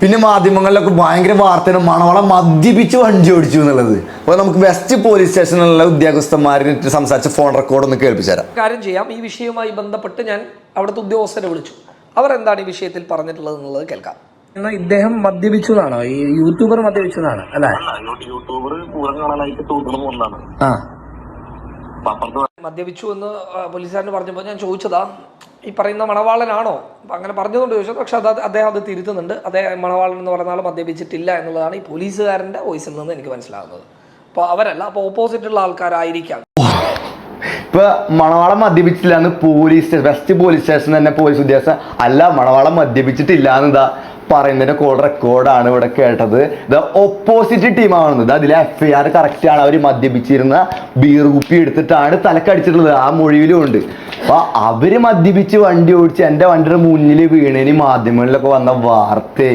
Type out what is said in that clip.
പിന്നെ മാധ്യമങ്ങളിലൊക്കെ ഭയങ്കര വാർത്തയാണ് മണവാളം മദ്യപിച്ച് വണ്ടി ഓടിച്ചു എന്നുള്ളത്. അപ്പോൾ നമുക്ക് വെസ്റ്റ് പോലീസ് സ്റ്റേഷനിലുള്ള ഉദ്യോഗസ്ഥന്മാരിട്ട് സംസാരിച്ച ഫോൺ റെക്കോർഡ് ഒന്ന് കേൾപ്പിച്ചു തരാം. കാര്യം ചെയ്യാം. ഈ വിഷയവുമായി ബന്ധപ്പെട്ട് ഞാൻ അവിടുത്തെ ഉദ്യോഗസ്ഥരെ വിളിച്ചു. അവർ എന്താണ് ഈ വിഷയത്തിൽ പറഞ്ഞിട്ടുള്ളത് എന്നുള്ളത് കേൾക്കാം. എന്നാൽ ഇദ്ദേഹം മദ്യപിച്ചു എന്നാണോ? ഈ യൂട്യൂബർ മദ്യപിച്ചു എന്നാണ് അല്ലേ? യൂട്യൂബർ പൂരം കാണാനായിട്ട് തോന്നുന്ന ഒന്നാണ്. മദ്യപിച്ചു എന്ന് പോലീസുകാരന് പറഞ്ഞപ്പോൾ ഞാൻ ചോദിച്ചതാ, ഈ പറയുന്ന മണവാളനാണോ? അങ്ങനെ പറഞ്ഞതുകൊണ്ട് ചോദിച്ചത്. പക്ഷെ അദ്ദേഹം അത് തിരുത്തുന്നുണ്ട്. അദ്ദേഹം മണവാളൻ എന്ന് പറയുന്ന ആൾ മദ്യപിച്ചിട്ടില്ല എന്നുള്ളതാണ് ഈ പോലീസുകാരൻ്റെ വോയിസിൽ നിന്ന് എനിക്ക് മനസ്സിലാകുന്നത്. അപ്പോൾ അവരല്ല, അപ്പോൾ ഓപ്പോസിറ്റുള്ള ആൾക്കാരായിരിക്കാം. ഇപ്പൊ മണവാളം മദ്യപിച്ചില്ല എന്ന് വെസ്റ്റ് പോലീസ് സ്റ്റേഷൻ തന്നെ പോലീസ് ഉദ്യോഗസ്ഥൻ അല്ല, മണവാളം മദ്യപിച്ചിട്ടില്ല എന്ന് പറയുന്നതിന്റെ കോൾ റെക്കോർഡാണ് ഇവിടെ കേട്ടത്. ഇത് ഓപ്പോസിറ്റ് ടീമാണെന്നത്. അതിലെ FIR കറക്റ്റ് ആണ്. അവർ മദ്യപിച്ചിരുന്ന ബീർ കുപ്പി എടുത്തിട്ടാണ് തലക്കടിച്ചിട്ടുള്ളത്. ആ മൊഴിയിലും ഉണ്ട്. അപ്പൊ അവര് മദ്യപിച്ച് വണ്ടി ഓടിച്ച് എന്റെ വണ്ടിയുടെ മുന്നിൽ വീണേന് മാധ്യമങ്ങളിലൊക്കെ വന്ന വാർത്തേ